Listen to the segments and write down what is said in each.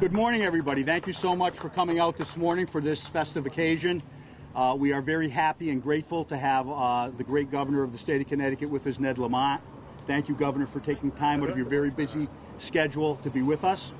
Good morning, everybody. Thank you so much for coming out this morning for this festive occasion. We are very happy and grateful to have the great governor of the state of Connecticut with us, Ned Lamont. Thank you, Governor, for taking time out of your very busy schedule to be with us.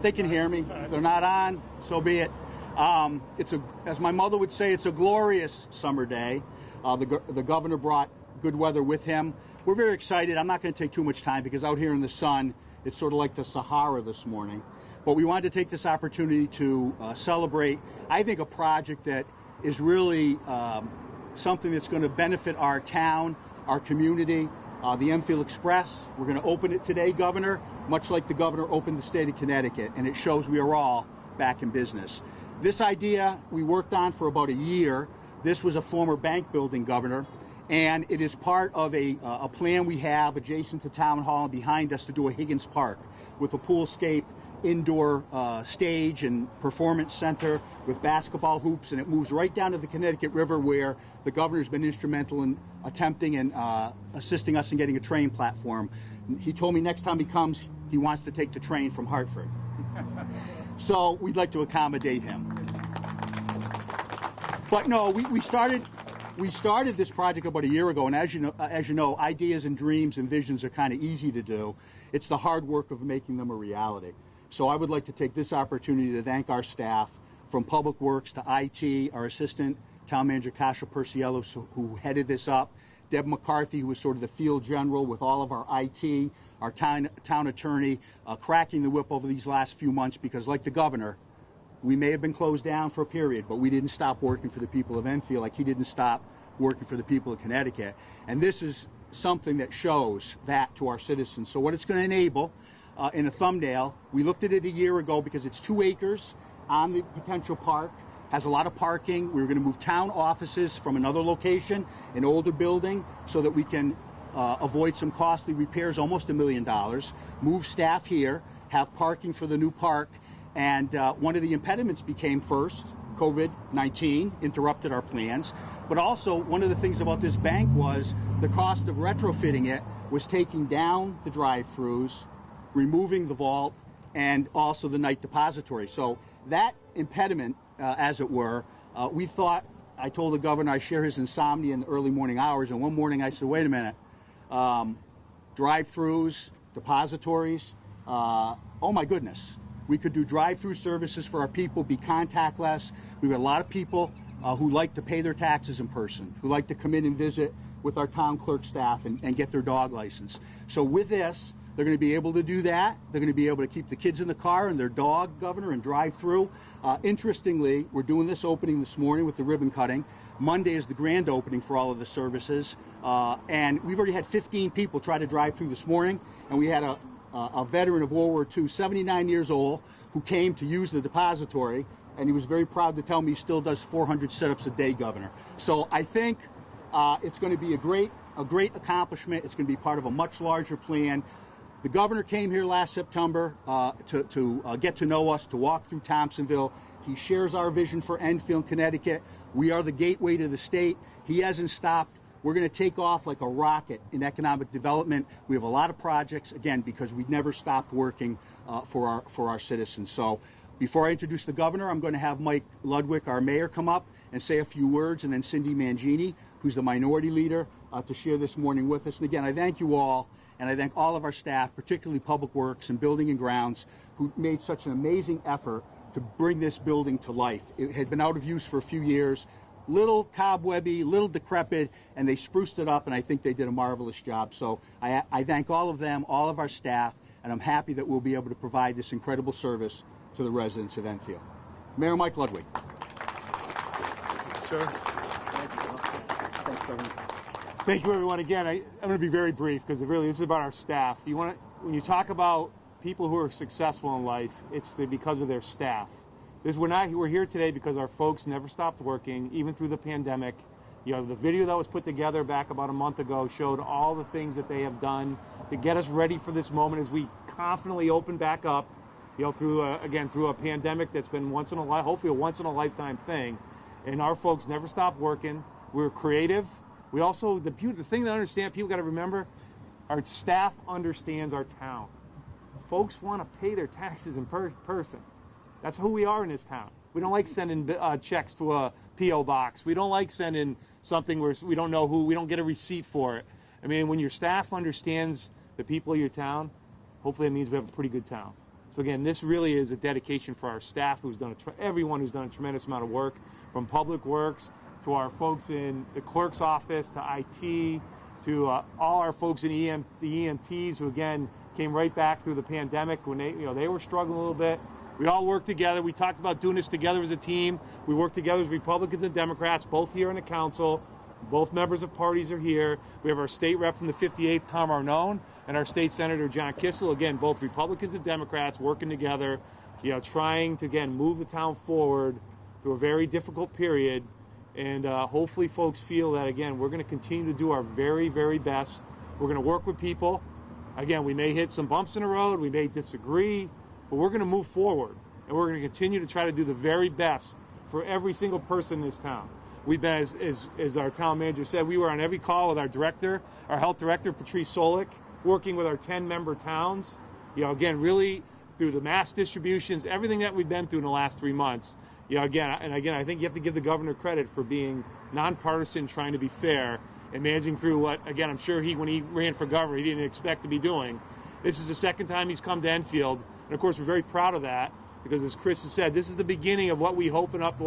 They can hear me. If they're not on, so be it. As my mother would say, it's a glorious summer day. The governor brought good weather with him. We're very excited. I'm not going to take too much time because out here in the sun, it's sort of like the Sahara this morning. But we wanted to take this opportunity to celebrate, I think, a project that is really something that's going to benefit our town, our community, the Enfield Express. We're going to open it today, Governor, much like the governor opened the state of Connecticut, and it shows we are all back in business. This idea we worked on for about a year. This was a former bank building, Governor, and it is part of a plan we have adjacent to Town Hall and behind us to do a Higgins Park with a poolscape, indoor stage and performance center with basketball hoops, and it moves right down to the Connecticut River where the governor's been instrumental in attempting and assisting us in getting a train platform. He told me next time he comes, he wants to take the train from Hartford. So we'd like to accommodate him. But no, we started this project about a year ago, and as you know, ideas and dreams and visions are kind of easy to do. It's the hard work of making them a reality. So I would like to take this opportunity to thank our staff, from Public Works to IT, our Assistant Town Manager Kasha Perciello, who headed this up, Deb McCarthy, who was sort of the field general with all of our IT, our town attorney, cracking the whip over these last few months because, like the governor, we may have been closed down for a period, but we didn't stop working for the people of Enfield like he didn't stop working for the people of Connecticut. And this is something that shows that to our citizens. So what it's going to enable, in a thumbnail, we looked at it a year ago because it's 2 acres on the potential park, has a lot of parking. We were going to move town offices from another location, an older building, so that we can avoid some costly repairs, almost $1 million, move staff here, have parking for the new park. And one of the impediments became, first, COVID-19 interrupted our plans. But also, one of the things about this bank was the cost of retrofitting it was taking down the drive-thrus, removing the vault, and also the night depository. So that impediment, as it were, we thought, I told the governor I share his insomnia in the early morning hours, and one morning I said, wait a minute, drive-thrus, depositories, oh my goodness. We could do drive-through services for our people, be contactless. We've got a lot of people who like to pay their taxes in person, who like to come in and visit with our town clerk staff and get their dog license. So with this, they're going to be able to do that. They're going to be able to keep the kids in the car and their dog, Governor, and drive through. Interestingly, we're doing this opening this morning with the ribbon cutting. Monday is the grand opening for all of the services. And we've already had 15 people try to drive through this morning, and we had a veteran of World War II, 79 years old, who came to use the depository, and he was very proud to tell me he still does 400 sit-ups a day, Governor. So I think it's going to be a great accomplishment. It's going to be part of a much larger plan. The governor came here last September to get to know us, to walk through Thompsonville. He shares our vision for Enfield, Connecticut. We are the gateway to the state. He hasn't stopped. We're going to take off like a rocket in economic development. We have a lot of projects, again, because we never stopped working for our citizens. So before I introduce the governor, I'm going to have Mike Ludwig, our mayor, come up and say a few words, and then Cindy Mangini, who's the minority leader, to share this morning with us. And again, I thank you all, and I thank all of our staff, particularly Public Works and Building and Grounds, who made such an amazing effort to bring this building to life. It had been out of use for a few years. Little cobwebby, little decrepit, and they spruced it up, and I think they did a marvelous job. So I thank all of them, all of our staff, and I'm happy that we'll be able to provide this incredible service to the residents of Enfield. Mayor Mike Ludwig. Sir. Thanks, Governor. Thank you, everyone. Again, I'm going to be very brief because this is about our staff. When you talk about people who are successful in life, it's because of their staff. We're here today because our folks never stopped working, even through the pandemic. You know, the video that was put together back about a month ago showed all the things that they have done to get us ready for this moment as we confidently open back up, you know, through a pandemic that's been hopefully a once in a lifetime thing. And our folks never stopped working. We're creative. We also, the thing to understand, people got to remember, our staff understands our town. folks want to pay their taxes in person. That's who we are in this town. We don't like sending checks to a P.O. box. We don't like sending something where we don't know who, we don't get a receipt for it. I mean, when your staff understands the people of your town, hopefully it means we have a pretty good town. So again, this really is a dedication for our staff who's done everyone who's done a tremendous amount of work, from Public Works to our folks in the clerk's office to IT to all our folks in the EMTs who again came right back through the pandemic when they were struggling a little bit. We all worked together. We talked about doing this together as a team. We worked together as Republicans and Democrats, both here in the council. Both members of parties are here. We have our state rep from the 58th, Tom Arnone, and our state senator, John Kissel. Again, both Republicans and Democrats working together, trying to, again, move the town forward through a very difficult period. And hopefully folks feel that, again, we're going to continue to do our very, very best. We're going to work with people. Again, we may hit some bumps in the road. We may disagree. But we're going to move forward, and we're going to continue to try to do the very best for every single person in this town. We've been, as our town manager said, we were on every call with our director, our health director, Patrice Solik, working with our 10-member towns. Again, really through the mass distributions, everything that we've been through in the last 3 months. Again, I think you have to give the governor credit for being nonpartisan, trying to be fair, and managing through what, again, I'm sure when he ran for governor, he didn't expect to be doing. This is the second time he's come to Enfield. And of course, we're very proud of that because, as Chris has said, this is the beginning of what we will open up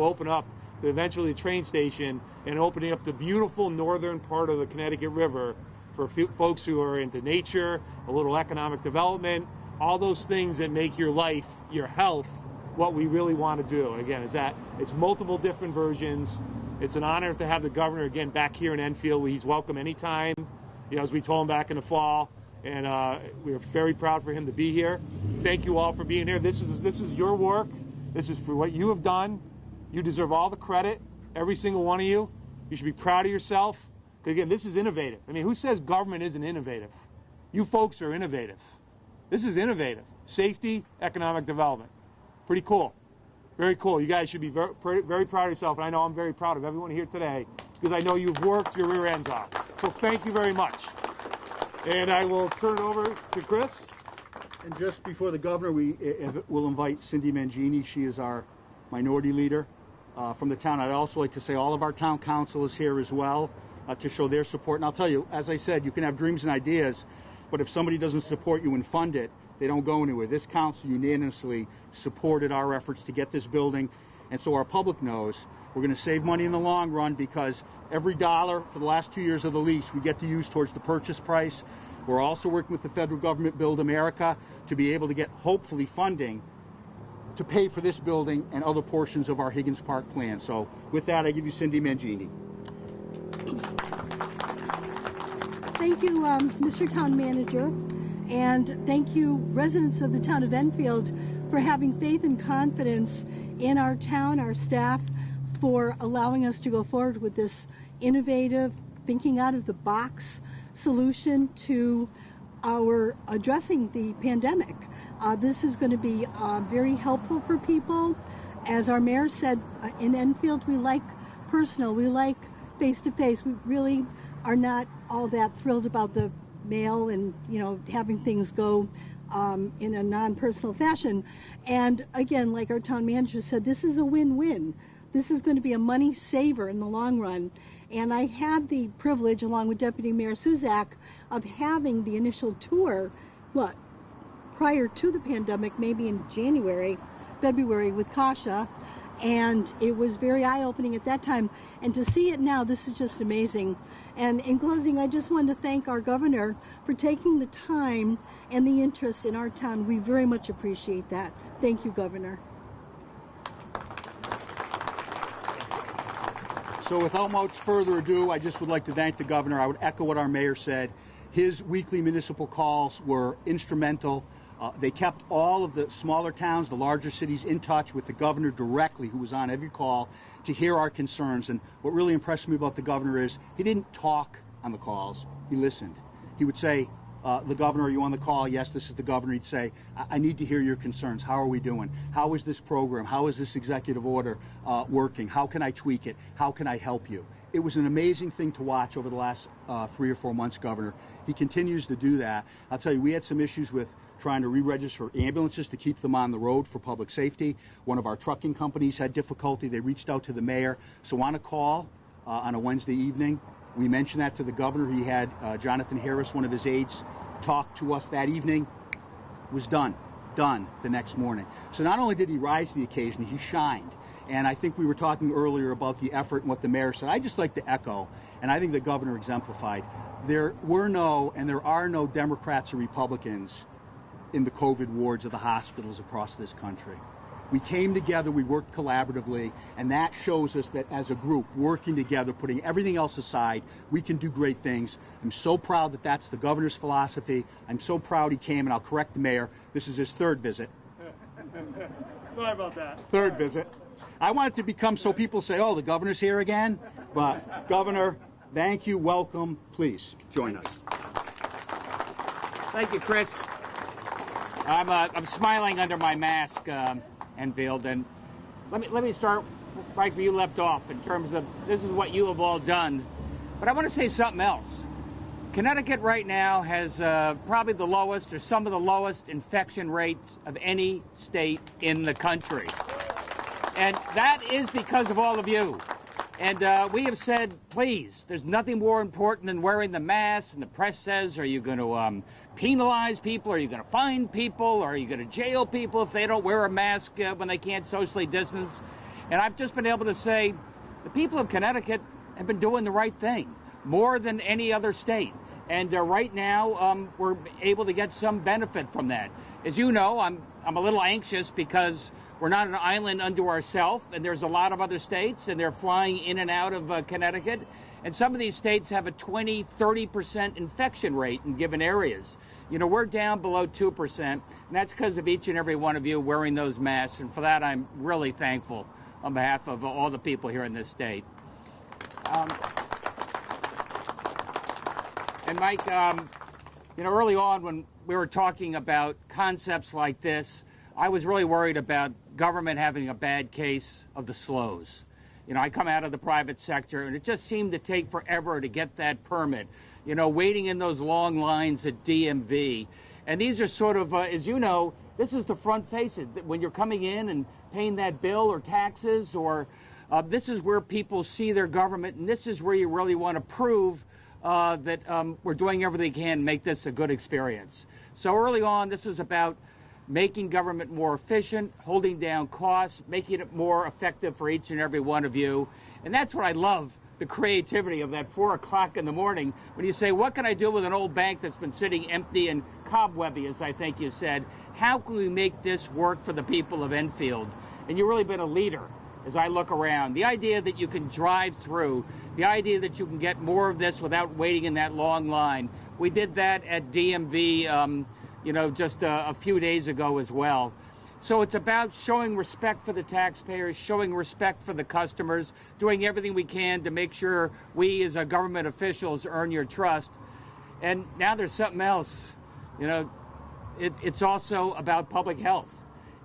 to eventually the train station and opening up the beautiful northern part of the Connecticut River for folks who are into nature, a little economic development, all those things that make your life, your health, what we really want to do. And again, it's multiple different versions. It's an honor to have the governor again back here in Enfield. He's welcome anytime, as we told him back in the fall. And we're very proud for him to be here. Thank you all for being here. This is your work. This is for what you have done. You deserve all the credit, every single one of you. You should be proud of yourself. Because again, this is innovative. I mean, who says government isn't innovative? You folks are innovative. This is innovative. Safety, economic development. Pretty cool. Very cool. You guys should be very, very proud of yourself. And I know I'm very proud of everyone here today because I know you've worked your rear ends off. So thank you very much. And I will turn it over to Chris. And just before the governor, we'll invite Cindy Mangini. She is our minority leader from the town. I'd also like to say all of our town council is here as well to show their support. And I'll tell you, as I said, you can have dreams and ideas, but if somebody doesn't support you and fund it, they don't go anywhere. This council unanimously supported our efforts to get this building, and so our public knows we're going to save money in the long run because every dollar for the last 2 years of the lease we get to use towards the purchase price. We're also working with the federal government, Build America, to be able to get, hopefully, funding to pay for this building and other portions of our Higgins Park plan. So with that, I give you Cindy Mangini. Thank you, Mr. Town Manager, and thank you, residents of the town of Enfield, for having faith and confidence in our town, our staff, for allowing us to go forward with this innovative, thinking out of the box solution to our addressing the pandemic. This is going to be very helpful for people. As our mayor said, in Enfield, we like personal, we like face-to-face. We really are not all that thrilled about the mail and, having things go in a non-personal fashion. And again, like our town manager said, this is a win-win. This is going to be a money saver in the long run. And I had the privilege, along with Deputy Mayor Suzak, of having the initial tour, prior to the pandemic, maybe in February with Kasha. And it was very eye-opening at that time. And to see it now, this is just amazing. And in closing, I just want to thank our governor for taking the time and the interest in our town. We very much appreciate that. Thank you, Governor. So without much further ado, I just would like to thank the governor. I would echo what our mayor said. His weekly municipal calls were instrumental. They kept all of the smaller towns, the larger cities, in touch with the governor directly, who was on every call, to hear our concerns. And what really impressed me about the governor is he didn't talk on the calls. He listened. He would say, the governor, are you on the call? Yes, this is the governor. He'd say, I need to hear your concerns. How are we doing? How is this program? How is this executive order working? How can I tweak it? How can I help you? It was an amazing thing to watch over the last 3 or 4 months, Governor. He continues to do that. I'll tell you, we had some issues with trying to re-register ambulances to keep them on the road for public safety. One of our trucking companies had difficulty. They reached out to the mayor. So on a call on a Wednesday evening, we mentioned that to the governor. He had Jonathan Harris, one of his aides, talk to us that evening. It was done the next morning. So not only did he rise to the occasion, he shined. And I think we were talking earlier about the effort and what the mayor said. I just like to echo, and I think the governor exemplified, there are no Democrats or Republicans in the COVID wards of the hospitals across this country. We came together, we worked collaboratively, and that shows us that as a group, working together, putting everything else aside, we can do great things. I'm so proud that that's the governor's philosophy. I'm so proud he came, and I'll correct the mayor. This is his third visit. Sorry about that. Third visit. I want it to become so people say, oh, the governor's here again. But, Governor, thank you, welcome. Please join us. Thank you, Chris. I'm smiling under my mask, Enfield, and let me start right where you left off in terms of this is what you have all done. But I want to say something else. Connecticut right now has probably the lowest or some of the lowest infection rates of any state in the country. And that is because of all of you. And we have said, please, there's nothing more important than wearing the mask. And the press says, are you going to penalize people? Are you going to fine people? Or are you going to jail people if they don't wear a mask when they can't socially distance? And I've just been able to say the people of Connecticut have been doing the right thing more than any other state. And right now, we're able to get some benefit from that. As you know, I'm a little anxious because we're not an island unto ourselves, and there's a lot of other states, and they're flying in and out of Connecticut. And some of these states have a 20, 30% infection rate in given areas. You know, we're down below 2%, and that's because of each and every one of you wearing those masks. And for that, I'm really thankful on behalf of all the people here in this state. And Mike, you know, early on when we were talking about concepts like this, I was really worried about government having a bad case of the slows. You know, I come out of the private sector, and it just seemed to take forever to get that permit. You know, waiting in those long lines at DMV. And these are sort of, as you know, this is the front face. When you're coming in and paying that bill or taxes, or this is where people see their government, and this is where you really want to prove that we're doing everything we can to make this a good experience. So early on, this was about making government more efficient, holding down costs, making it more effective for each and every one of you. And that's what I love, the creativity of that 4 o'clock in the morning when you say, what can I do with an old bank that's been sitting empty and cobwebby, as I think you said? How can we make this work for the people of Enfield? And you've really been a leader as I look around. The idea that you can drive through, the idea that you can get more of this without waiting in that long line. We did that at DMV you know, just a few days ago as well. So it's about showing respect for the taxpayers, showing respect for the customers, doing everything we can to make sure we as government officials earn your trust. And now there's something else. You know, it's also about public health.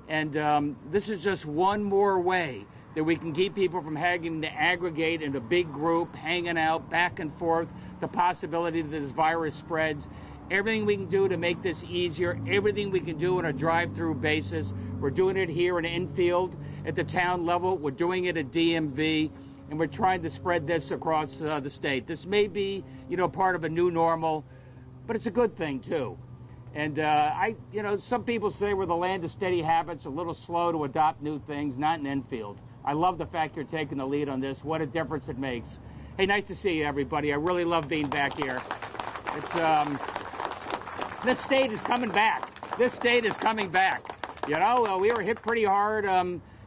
And this is just one more way that we can keep people from having to aggregate in a big group, hanging out back and forth, the possibility that this virus spreads. Everything we can do to make this easier, everything we can do on a drive-through basis. We're doing it here in Enfield at the town level. We're doing it at DMV, and we're trying to spread this across the state. This may be, you know, part of a new normal, but it's a good thing too. And you know, some people say we're the land of steady habits, a little slow to adopt new things. Not in Enfield. I love the fact you're taking the lead on this. What a difference it makes. Hey, nice to see you, everybody. I really love being back here. It's this state is coming back. This state is coming back. You know, we were hit pretty hard.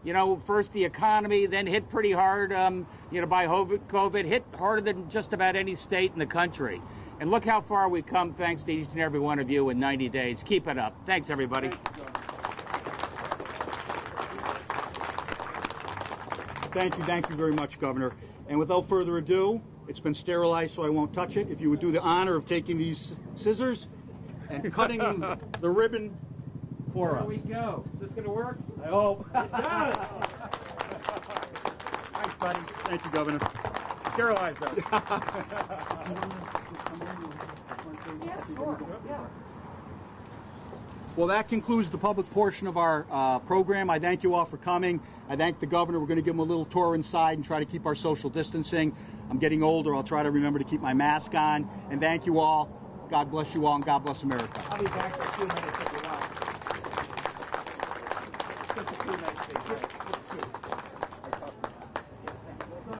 You know, first the economy, then hit pretty hard. You know, by COVID, hit harder than just about any state in the country. And look how far we've come, thanks to each and every one of you in 90 days. Keep it up. Thanks, everybody. Thank you very much, Governor. And without further ado, it's been sterilized, so I won't touch it. If you would do the honor of taking these scissors and cutting the ribbon for us. There we go. Is this going to work? I hope. It does. Thanks, buddy. Thank you, Governor. Sterilize those. Yeah, sure. Yeah. Well, that concludes the public portion of our program. I thank you all for coming. I thank the governor. We're going to give him a little tour inside and try to keep our social distancing. I'm getting older. I'll try to remember to keep my mask on. And thank you all. God bless you all, and God bless America. I'll be back for a few minutes if you want. Just a few minutes.